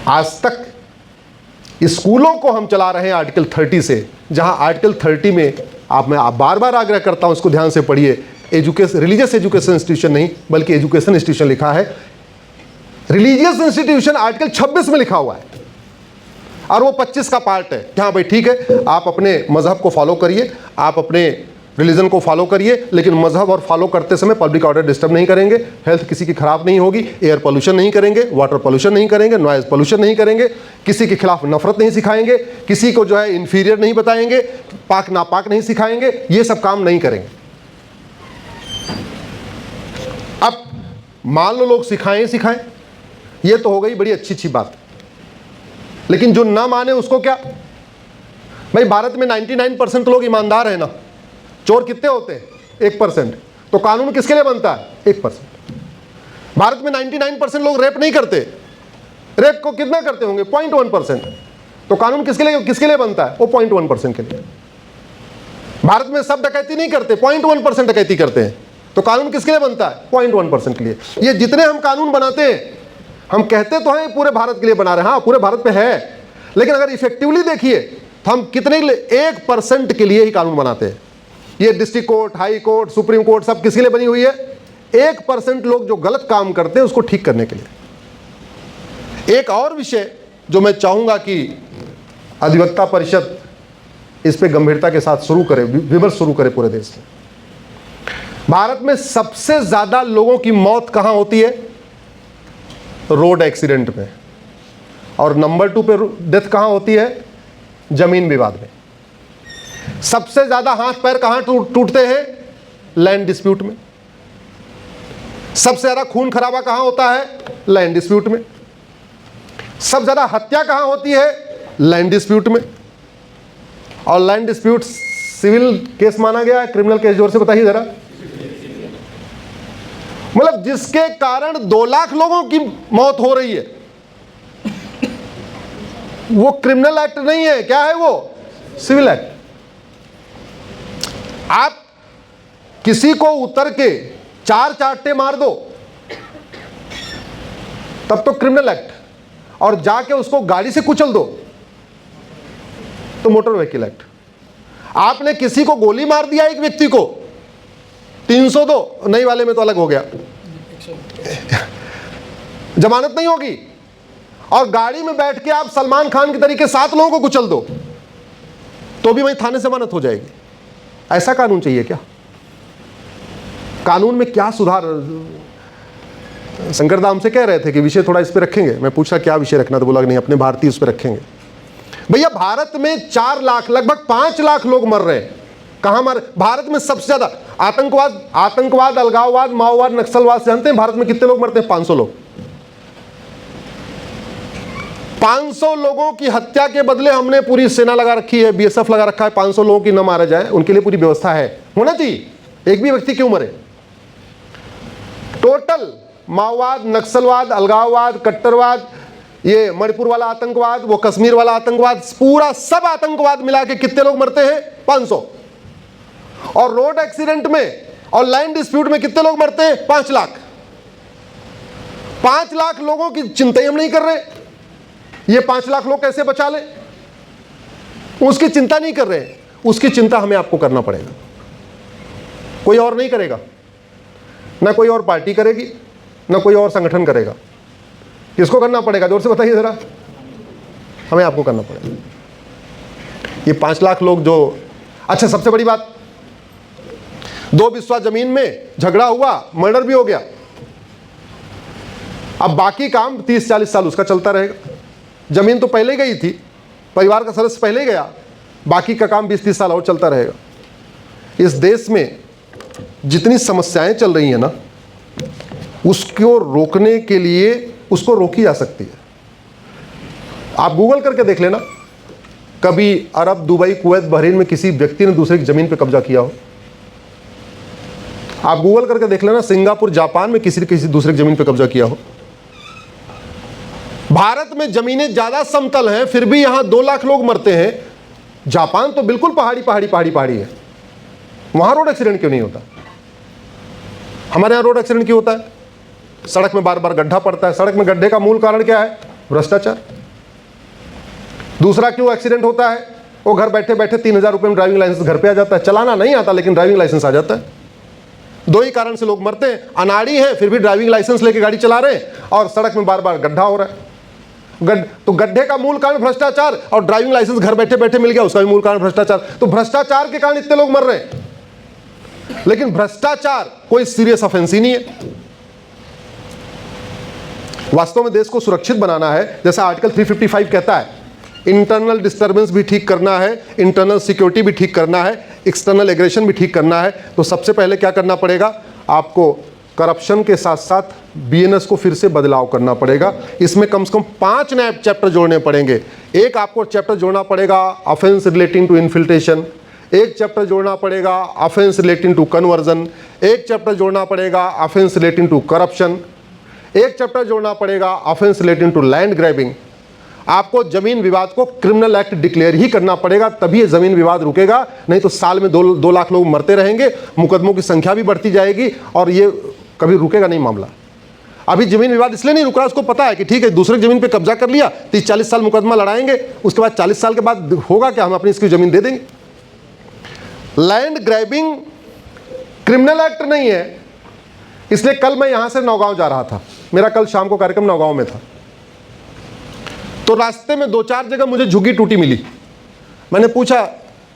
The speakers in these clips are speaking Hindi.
आज तक स्कूलों को हम चला रहे हैं आर्टिकल 30 से, जहां आर्टिकल 30 में मैं बार बार आग्रह करता हूं, इसको ध्यान से पढ़िए, एजुकेशन, रिलीजियस एजुकेशन इंस्टीट्यूशन नहीं बल्कि एजुकेशन इंस्टीट्यूशन लिखा है। रिलीजियस इंस्टीट्यूशन आर्टिकल 26 में लिखा हुआ है और वो 25 का पार्ट है। हाँ भाई ठीक है, आप अपने मजहब को फॉलो करिए, आप अपने रिलीजन को फॉलो करिए, लेकिन मजहब और फॉलो करते समय पब्लिक ऑर्डर डिस्टर्ब नहीं करेंगे, हेल्थ किसी की खराब नहीं होगी, एयर पोल्यूशन नहीं करेंगे, वाटर पोल्यूशन नहीं करेंगे, नॉइज पोल्यूशन नहीं करेंगे, किसी के खिलाफ नफरत नहीं सिखाएंगे, किसी को जो है इंफीरियर नहीं बताएंगे, पाक नापाक नहीं सिखाएंगे, ये सब काम नहीं करेंगे। अब मान लो लोग सिखाएं, ये तो हो गई बड़ी अच्छी बात, लेकिन जो ना माने उसको क्या? भाई भारत में 99% लोग ईमानदार है ना, चोर कितने होते हैं? 1%। तो कानून किसके लिए बनता है? 1%। भारत में 99% लोग रेप नहीं करते, रेप को कितना करते होंगे? 0.1%। तो कानून किसके लिए बनता है? वो 0.1% के लिए। भारत में सब डकैती नहीं करते, 0.1% डकैती करते हैं, तो कानून किसके लिए बनता है? 0.1% के लिए। ये जितने हम कानून बनाते हैं, हम कहते तो हैं पूरे भारत के लिए बना रहे हैं, हाँ पूरे भारत पे है, लेकिन अगर इफेक्टिवली देखिए तो हम कितने के लिए? 1% के लिए ही कानून बनाते हैं। ये district court, high court, supreme court सब किसके लिए बनी हुई है? 1% लोग जो गलत काम करते हैं उसको ठीक करने के लिए। एक और विषय जो मैं चाहूंगा कि अधिवक्ता परिषद इस पे गंभीरता के साथ शुरू करे, विमर्श शुरू करे पूरे देश में। भारत में सबसे ज्यादा लोगों की मौत कहां होती है? रोड एक्सीडेंट में। और नंबर 2 पे डेथ कहां होती है? जमीन विवाद में। सबसे ज्यादा हाथ पैर कहां टूटते हैं? लैंड डिस्प्यूट में। सबसे ज्यादा खून खराबा कहां होता है? लैंड डिस्प्यूट में। सबसे ज्यादा हत्या कहां होती है? लैंड डिस्प्यूट में। और लैंड डिस्प्यूट सिविल केस माना गया है, क्रिमिनल केस? जोर से बताइए जरा। मतलब जिसके कारण 2 लाख लोगों की मौत हो रही है, वो क्रिमिनल एक्ट नहीं है, क्या है वो? Civil act. आप किसी को उतर के 4 चांटे मार दो तब तो क्रिमिनल एक्ट, और जाके उसको गाड़ी से कुचल दो तो मोटर व्हीकल एक्ट। आपने किसी को गोली मार दिया, एक व्यक्ति को, 302 नई वाले में तो अलग हो गया, जमानत नहीं होगी। और गाड़ी में बैठ के आप सलमान खान के तरीके 7 लोगों को कुचल दो तो भी वहीं थाने से जमानत हो जाएगी। ऐसा कानून चाहिए क्या? कानून में क्या सुधार? शंकर दा हमसे कह रहे थे कि विषय थोड़ा इस पे रखेंगे। मैं पूछा क्या विषय रखना, तो बोला नहीं, अपने भारतीय उस पे रखेंगे। भैया भारत में 4 लाख, लगभग 5 लाख लोग मर रहे हैं। कहां मर? भारत में सबसे ज्यादा आतंकवाद, अलगाववाद, माओवाद, नक्सलवाद से जानते हैं भारत में कितने लोग मरते हैं? 500 लोग। 500 लोगों की हत्या के बदले हमने पूरी सेना लगा रखी है, बीएसएफ लगा रखा है, 500 लोगों की न मारा जाए, उनके लिए पूरी व्यवस्था है, होना चाहिए। एक भी व्यक्ति क्यों मरे? टोटल माओवाद, नक्सलवाद, अलगाववाद, कट्टरवाद, ये मणिपुर वाला आतंकवाद, वो कश्मीर वाला आतंकवाद, पूरा सब आतंकवाद मिला के कितने लोग मरते हैं? 500। और रोड एक्सीडेंट में और लैंड डिस्प्यूट में कितने लोग मरते हैं? 5 लाख। 5 लाख लोगों की चिंता ही हम नहीं कर रहे। ये 5 लाख लोग कैसे बचा ले, उसकी चिंता नहीं कर रहे। उसकी चिंता हमें आपको करना पड़ेगा, कोई और नहीं करेगा। ना कोई और पार्टी करेगी, ना कोई और संगठन करेगा। किसको करना पड़ेगा? जोर से बताइए जरा। हमें आपको करना पड़ेगा। ये 5 लाख लोग जो, अच्छा सबसे बड़ी बात, 2 बिस्वा जमीन में झगड़ा हुआ, मर्डर भी हो गया, अब बाकी काम 30-40 साल उसका चलता रहेगा। जमीन तो पहले गई थी, परिवार का सदस्य पहले ही गया, बाकी का काम 20-30 साल और चलता रहेगा। इस देश में जितनी समस्याएं चल रही हैं ना, उसको रोकने के लिए उसको रोकी जा सकती है। आप गूगल करके देख लेना, कभी अरब, दुबई, कुवैत, बहरीन में किसी व्यक्ति ने दूसरे की जमीन पर कब्जा किया हो? आप गूगल करके देख लेना, सिंगापुर, जापान में किसी दूसरे की जमीन पर कब्जा किया हो? भारत में जमीनें ज्यादा समतल हैं, फिर भी यहां 2 लाख लोग मरते हैं। जापान तो बिल्कुल पहाड़ी है, वहां रोड एक्सीडेंट क्यों नहीं होता? हमारे यहां रोड एक्सीडेंट क्यों होता है? सड़क में बार बार गड्ढा पड़ता है। सड़क में गड्ढे का मूल कारण क्या है? भ्रष्टाचार। दूसरा क्यों एक्सीडेंट होता है? वो घर बैठे बैठे 3,000 रुपये में ड्राइविंग लाइसेंस घर पे आ जाता है, चलाना नहीं आता लेकिन ड्राइविंग लाइसेंस आ जाता है। दो ही कारण से लोग मरते हैं, अनाड़ी है फिर भी ड्राइविंग लाइसेंस लेके गाड़ी चला रहे हैं, और सड़क में बार बार गड्ढा हो रहा है। तो गड्ढे का मूल कारण भ्रष्टाचार, और ड्राइविंग लाइसेंस घर बैठे बैठे मिल गया उसका भी मूल कारण भ्रष्टाचार। तो भ्रष्टाचार के कारण इतने लोग मर रहे हैं, लेकिन भ्रष्टाचार कोई सीरियस ऑफेंस ही नहीं है। वास्तव में देश को सुरक्षित बनाना है, जैसा आर्टिकल 355 कहता है, इंटरनल डिस्टर्बेंस भी ठीक करना है, इंटरनल सिक्योरिटी भी ठीक करना है, एक्सटर्नल एग्रेशन भी ठीक करना है। तो सबसे पहले क्या करना पड़ेगा? आपको करप्शन के साथ साथ बीएनएस को फिर से बदलाव करना पड़ेगा। इसमें कम से कम 5 नए चैप्टर जोड़ने पड़ेंगे। एक आपको चैप्टर जोड़ना पड़ेगा ऑफेंस रिलेटिंग टू इन्फिल्ट्रेशन, एक चैप्टर जोड़ना पड़ेगा ऑफेंस रिलेटिंग टू कन्वर्जन, एक चैप्टर जोड़ना पड़ेगा ऑफेंस रिलेटिंग टू करप्शन, एक चैप्टर जोड़ना पड़ेगा offence relating to land grabbing. आपको जमीन विवाद को क्रिमिनल एक्ट डिक्लेयर ही करना पड़ेगा, तभी ये जमीन विवाद रुकेगा। नहीं तो साल में 2 लाख लोग मरते रहेंगे, मुकदमों की संख्या भी बढ़ती जाएगी और ये कभी रुकेगा नहीं मामला। अभी जमीन विवाद इसलिए नहीं रुक रहा, उसको पता है कि ठीक है दूसरे जमीन पे कब्जा कर लिया, 30-40 साल मुकदमा लड़ाएंगे, उसके बाद 40 साल के बाद होगा क्या, हम अपनी इसकी जमीन दे देंगे। लैंड ग्रैबिंग क्रिमिनल एक्ट नहीं है। इसलिए कल मैं यहां से नौगांव जा रहा था, मेरा कल शाम को कार्यक्रम नौगांव में था, तो रास्ते में 2-4 जगह मुझे झुग्गी टूटी मिली। मैंने पूछा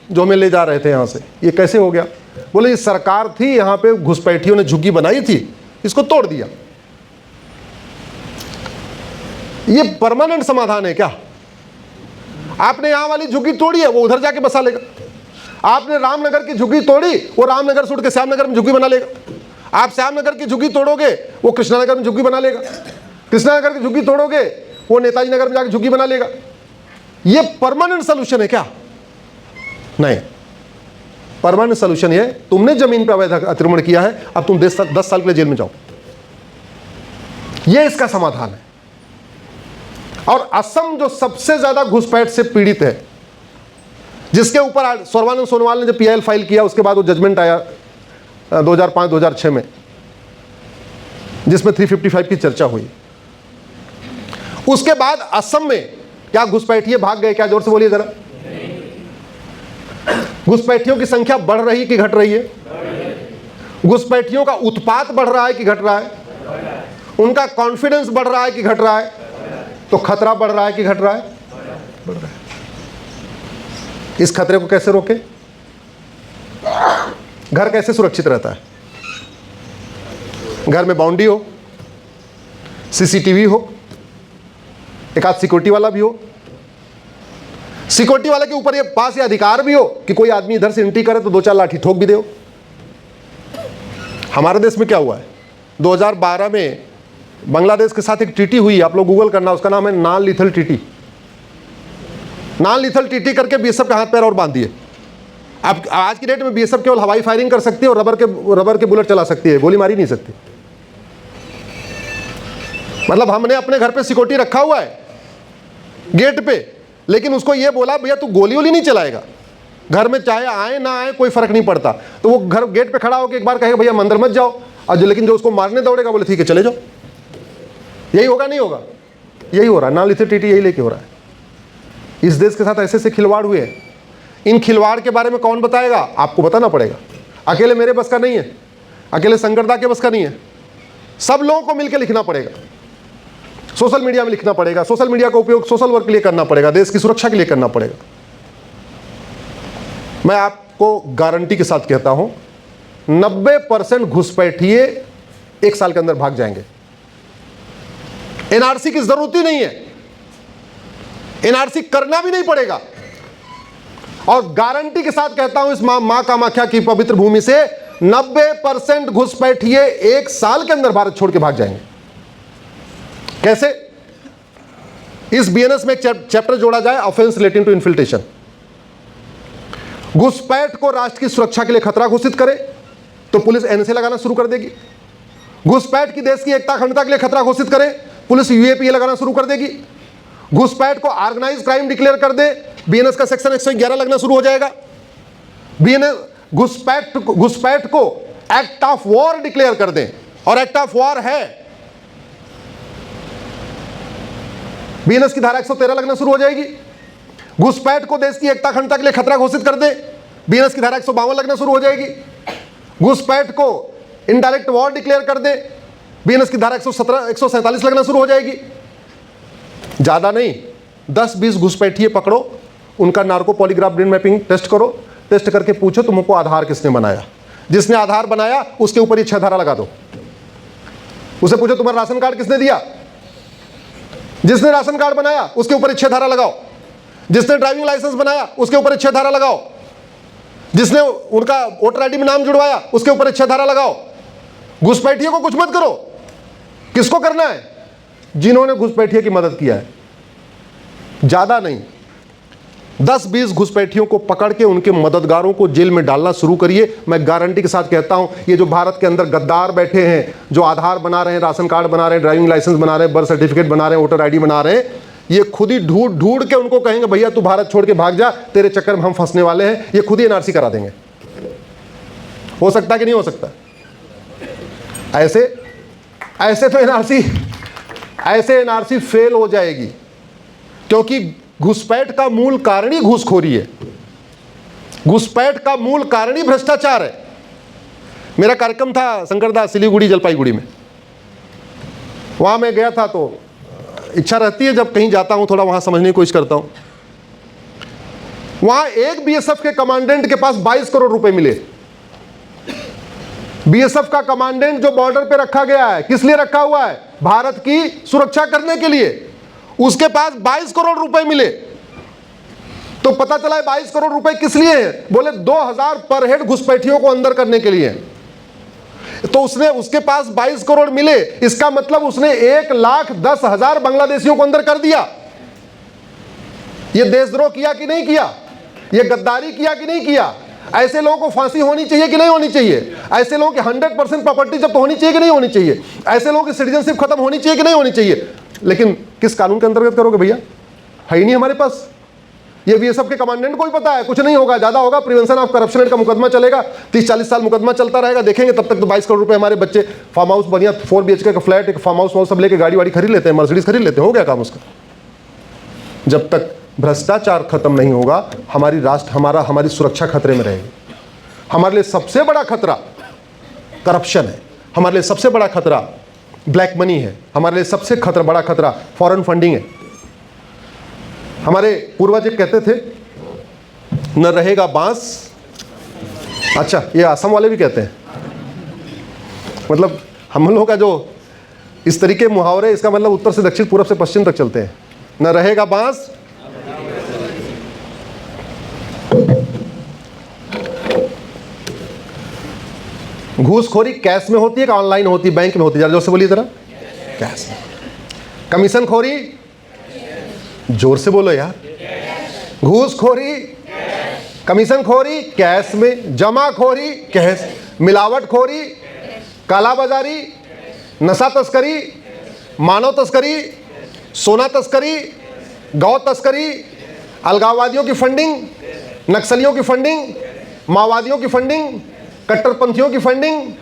जो हमें ले जा रहे थे यहाँ से, ये कैसे हो गया? बोले ये सरकार थी, यहाँ पे घुसपैठियों ने झुग्गी बनाई थी, इसको तोड़ दिया। ये परमानेंट समाधान है क्या? आपने यहाँ वाली झुग्गी तोड़ी है, वो उधर जाके बसा लेगा। आपने रामनगर की झुग्गी तोड़ी, वो रामनगर से उठ के श्यामनगर में झुग्गी बना लेगा। आप श्यामनगर की झुग्गी तोड़ोगे, वो कृष्णानगर में झुग्गी बना लेगा। कृष्णानगर की झुग्गी तोड़ोगे, वो नेताजी नगर में जाकर झुग्गी बना लेगा। ये परमानेंट सोल्यूशन है क्या? नहीं, परमानेंट सोल्यूशन ये तुमने जमीन पर अवैध अतिक्रमण किया है, अब तुम 10 साल के लिए जेल में जाओ, ये इसका समाधान है। और असम जो सबसे ज्यादा घुसपैठ से पीड़ित है, जिसके ऊपर सर्बानंद सोनोवाल ने जब पीआईएल फाइल किया उसके बाद वो जजमेंट आया 2005-2006 में, जिसमें 355 की चर्चा हुई, उसके बाद असम में क्या घुसपैठिए भाग गए? क्या जोर से बोलिए जरा। घुसपैठियों की संख्या बढ़ रही कि घट रही है? घुसपैठियों का उत्पात बढ़ रहा है कि घट रहा है? उनका कॉन्फिडेंस बढ़ रहा है कि घट रहा है? तो खतरा बढ़ रहा है कि घट रहा है? बढ़ रहा है। इस खतरे को कैसे रोकें? घर कैसे सुरक्षित रहता है? घर में बाउंड्री हो, सीसीटीवी हो, एक आध सिक्योरिटी वाला भी हो, सिक्योरिटी वाले के ऊपर ये पास ये अधिकार भी हो कि कोई आदमी इधर से एंट्री करे तो 2-4 लाठी ठोक भी दे। हमारे देश में क्या हुआ है, 2012 में बांग्लादेश के साथ एक ट्रीटी हुई, आप लोग गूगल करना, उसका नाम है non lethal treaty. Non lethal treaty करके बीएसएफ के हाथ पैर और बांध दिए। अब आज की डेट में बीएसएफ केवल हवाई फायरिंग कर सकती है और रबर के बुलेट चला सकती है, गोली मारी नहीं सकती। मतलब हमने अपने घर पे सिक्योरिटी रखा हुआ है गेट पे, लेकिन उसको ये बोला भैया तू गोली वोली नहीं चलाएगा, घर में चाहे आए ना आए कोई फर्क नहीं पड़ता। तो वो घर गेट पे खड़ा होकर एक बार कहेगा भैया अंदर मत जाओ, और लेकिन जो उसको मारने दौड़ेगा बोले ठीक है चले जाओ। यही होगा नहीं होगा? यही हो रहा है, नॉन लीथल ट्रीटी यही लेके हो रहा है। इस देश के साथ ऐसे ऐसे खिलवाड़ हुए हैं। इन खिलवाड़ के बारे में कौन बताएगा? आपको बताना पड़ेगा। अकेले मेरे बस का नहीं है, अकेले संगरदा के बस का नहीं है, सब लोगों को मिलकर लिखना पड़ेगा। सोशल मीडिया में लिखना पड़ेगा, सोशल मीडिया का उपयोग सोशल वर्क के लिए करना पड़ेगा, देश की सुरक्षा के लिए करना पड़ेगा। मैं आपको गारंटी के साथ कहता हूं 90% घुसपैठिए 1 साल के अंदर भाग जाएंगे। एनआरसी की जरूरत ही नहीं है, एनआरसी करना भी नहीं पड़ेगा। और गारंटी के साथ कहता हूं इस मां कामाख्या की पवित्र भूमि से 90% घुसपैठिए 1 साल के अंदर भारत छोड़ के भाग जाएंगे। कैसे? इस बीएनएस में एक चैप्टर जोड़ा जाए, ऑफेंस रिलेटिंग टू इन्फिल्ट्रेशन। घुसपैठ को राष्ट्र की सुरक्षा के लिए खतरा घोषित करे तो पुलिस एनएसए लगाना शुरू कर देगी। घुसपैठ की देश की एकता अखंडता के लिए खतरा घोषित करे, पुलिस यूएपीए लगाना शुरू कर देगी। घुसपैठ को ऑर्गेनाइज क्राइम डिक्लेयर कर दे, बीएनएस का सेक्शन 111 लगना शुरू हो जाएगा। बीएनएस घुसपैठ को एक्ट ऑफ वॉर डिक्लेयर कर दें, और एक्ट ऑफ वॉर है, बीएनएस की धारा 113 लगना शुरू हो जाएगी। घुसपैठ को देश की एकता अखंडता के लिए खतरा घोषित कर दे, बीएनएस की धारा 152 लगना शुरू हो जाएगी। घुसपैठ को इनडायरेक्ट वॉर डिक्लेयर कर दे, बीएनएस की धारा 147 लगना शुरू हो जाएगी। ज्यादा नहीं, 10-20 घुसपैठिए पकड़ो, उनका narco polygraph brain mapping test करो, टेस्ट करके पूछो तुमको आधार किसने बनाया। जिसने आधार बनाया उसके ऊपर ये 6 धारा लगा दो। उसे पूछो तुम्हारा राशन कार्ड किसने दिया, जिसने राशन कार्ड बनाया उसके ऊपर 6 धारा लगाओ। जिसने ड्राइविंग लाइसेंस बनाया उसके ऊपर 6 धारा लगाओ। जिसने उनका वोटर आईडी में नाम जुड़वाया उसके ऊपर 6 धारा लगाओ। घुसपैठियों को कुछ मत करो। किसको करना है? जिन्होंने घुसपैठियों की मदद किया है। ज्यादा नहीं, 10-20 घुसपैठियों को पकड़ के उनके मददगारों को जेल में डालना शुरू करिए। मैं गारंटी के साथ कहता हूं, ये जो भारत के अंदर गद्दार बैठे हैं, जो आधार बना रहे हैं, राशन कार्ड बना रहे हैं, ड्राइविंग लाइसेंस बना रहे हैं, बर्थ सर्टिफिकेट बना रहे हैं, वोटर आईडी बना रहे हैं, ये खुद ही ढूंढ ढूंढ के उनको कहेंगे भैया तू भारत छोड़ के भाग जा, तेरे चक्कर में हम फंसने वाले हैं। ये खुद ही एनआरसी करा देंगे। हो सकता है कि नहीं हो सकता? ऐसे तो एनआरसी फेल हो जाएगी, क्योंकि घुसपैठ का मूल कारण ही घूसखोरी है। घुसपैठ का मूल कारण ही भ्रष्टाचार है। मेरा कार्यक्रम था शंकरदास सिलीगुड़ी जलपाईगुड़ी में, वहां मैं गया था। तो इच्छा रहती है जब कहीं जाता हूं थोड़ा वहां समझने की कोशिश करता हूं। वहां एक बीएसएफ के कमांडेंट के पास 22 करोड़ रुपए मिले। बीएसएफ का कमांडेंट जो बॉर्डर पे रखा गया है, किस लिए रखा हुआ है? भारत की सुरक्षा करने के लिए। उसके पास 22 करोड़ रुपए मिले। तो पता चला है 22 करोड़ रुपए किस लिए है? बोले 2000 पर हेड घुसपैठियों को अंदर करने के लिए। तो उसके पास 22 करोड़ मिले, इसका मतलब उसने 1,10,000 बांग्लादेशियों को अंदर कर दिया। यह देशद्रोह किया कि नहीं किया? यह गद्दारी किया कि नहीं किया? ऐसे लोगों को फांसी होनी चाहिए कि नहीं होनी चाहिए? ऐसे लोगों की 100% प्रॉपर्टी जब्त होनी चाहिए कि नहीं होनी चाहिए? ऐसे लोगों की सिटीजनशिप खत्म होनी चाहिए कि नहीं होनी चाहिए? लेकिन किस कानून के अंतर्गत करोगे भैया? है ही नहीं हमारे पास। ये बीएसएफ के कमांडेंट को भी पता है कुछ नहीं होगा, ज्यादा होगा प्रिवेंशन ऑफ करप्शन का मुकदमा चलेगा, 30-40 साल मुकदमा चलता रहेगा, देखेंगे तब तक तो 22 करोड़ रुपए हमारे बच्चे फार्म हाउस बढ़िया 4 BHK का फ्लैट, एक फार्म हाउस सब लेके गाड़ी वाड़ी खरीद लेते हैं, मर्सिडीज खरीद लेते हैं, हो गया काम उसका। जब तक भ्रष्टाचार खत्म नहीं होगा, हमारी सुरक्षा खतरे में रहेगी। हमारे लिए सबसे बड़ा खतरा करप्शन है, हमारे लिए सबसे बड़ा खतरा ब्लैक मनी है, हमारे लिए सबसे बड़ा खतरा फॉरेन फंडिंग है। हमारे पूर्वज कहते थे न रहेगा बांस, अच्छा ये असम वाले भी कहते हैं, मतलब हम लोगों का जो इस तरीके मुहावरे, इसका मतलब उत्तर से दक्षिण, पूरब से पश्चिम तक चलते हैं। न रहेगा बांस, घूसखोरी कैश में होती है कि ऑनलाइन होती है, बैंक में होती है? जरा जोर से बोलिए जरा। कैश में। कमीशन खोरी, जोर से बोलो यार। घूसखोरी, कमीशन खोरी कैश में, जमाखोरी कैश, मिलावट खोरी, कालाबाजारी, नशा तस्करी, मानव तस्करी, सोना तस्करी, गौ तस्करी, अलगाववादियों की फंडिंग, नक्सलियों की फंडिंग, माओवादियों की फंडिंग, कट्टरपंथियों की फंडिंग,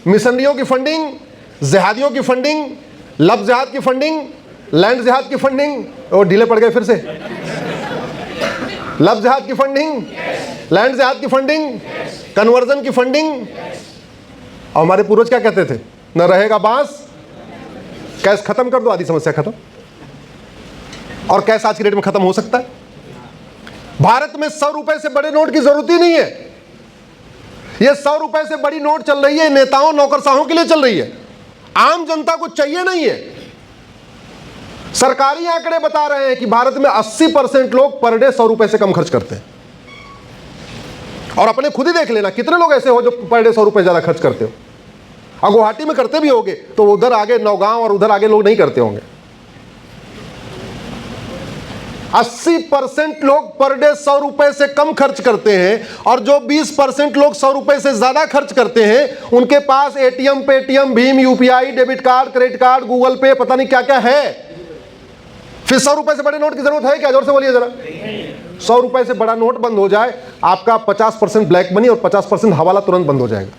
मिशनरियों की फंडिंग, जिहादियों की फंडिंग, लब जिहाद की फंडिंग, लैंड जिहाद की फंडिंग, और ढीले पड़ गए फिर से, लब जिहाद की फंडिंग, लैंड जिहाद की फंडिंग, कन्वर्जन की फंडिंग। और हमारे पूर्वज क्या कहते थे? न रहेगा बांस, कैश खत्म कर दो, आधी समस्या खत्म। और कैश आज की डेट में खत्म हो सकता है। भारत में 100 रुपए से बड़े नोट की जरूरत ही नहीं है। ये 100 रुपए से बड़ी नोट चल रही है नेताओं नौकरशाहों के लिए चल रही है, आम जनता को चाहिए नहीं है। सरकारी आंकड़े बता रहे हैं कि भारत में 80% लोग पर डे 100 रुपए से कम खर्च करते हैं। और अपने खुद ही देख लेना कितने लोग ऐसे हो जो पर डे 100 रुपए ज्यादा खर्च करते हो। और गुवाहाटी में करते भी होंगे तो उधर आगे नौगांव और उधर आगे लोग नहीं करते होंगे। 80% लोग पर डे 100 रुपए से कम खर्च करते हैं, और जो 20% लोग 100 रुपए से ज्यादा खर्च करते हैं उनके पास एटीएम, पेटीएम, भीम, UPI, debit card, credit card, Google Pay, पता नहीं क्या क्या है। फिर 100 रुपए से बड़े नोट की जरूरत है क्या? जोर से बोलिए जरा। 100 रुपए से बड़ा नोट बंद हो जाए, आपका 50% ब्लैक मनी और 50% हवाला तुरंत बंद हो जाएगा।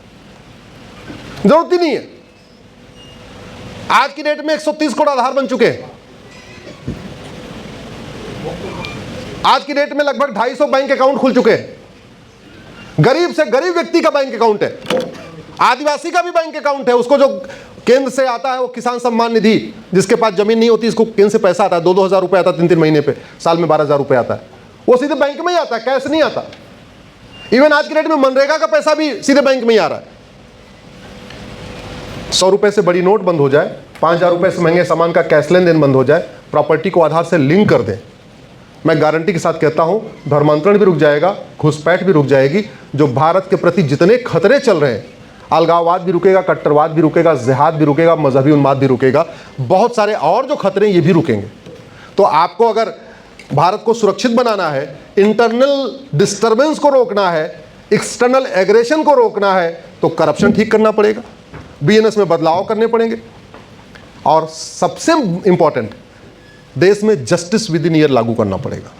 जरूरत ही नहीं है। आज की डेट में 130 करोड़ आधार बन चुके हैं। आज की डेट में लगभग 250 बैंक अकाउंट खुल चुके हैं। गरीब से गरीब व्यक्ति का बैंक अकाउंट है, आदिवासी का भी बैंक अकाउंट है। उसको जो केंद्र से आता है वो किसान सम्मान निधि, जिसके पास जमीन नहीं होती, इसको केंद्र से पैसा आता है, 2-2 हज़ार रुपये आता है 3-3 महीने पे, साल में 12,000 रुपये आता है, वो सीधे बैंक में ही आता है, कैश नहीं आता। इवन आज की डेट में मनरेगा का पैसा भी सीधे बैंक में ही आ रहा है। 100 रुपये से बड़ी नोट बंद हो जाए, 5,000 रुपये से महंगे सामान का कैश लेन देन बंद हो जाए, प्रॉपर्टी को आधार से लिंक कर दें, मैं गारंटी के साथ कहता हूं धर्मांतरण भी रुक जाएगा, घुसपैठ भी रुक जाएगी। जो भारत के प्रति जितने खतरे चल रहे हैं, अलगाववाद भी रुकेगा, कट्टरवाद भी रुकेगा, जिहाद भी रुकेगा, मजहबी उन्माद भी रुकेगा, बहुत सारे और जो खतरे ये भी रुकेंगे। तो आपको अगर भारत को सुरक्षित बनाना है, इंटरनल डिस्टर्बेंस को रोकना है, एक्सटर्नल एग्रेशन को रोकना है, तो करप्शन ठीक करना पड़ेगा, बीएनएस में बदलाव करने पड़ेंगे, और सबसे इंपॉर्टेंट, देश में जस्टिस विद इन ईयर लागू करना पड़ेगा।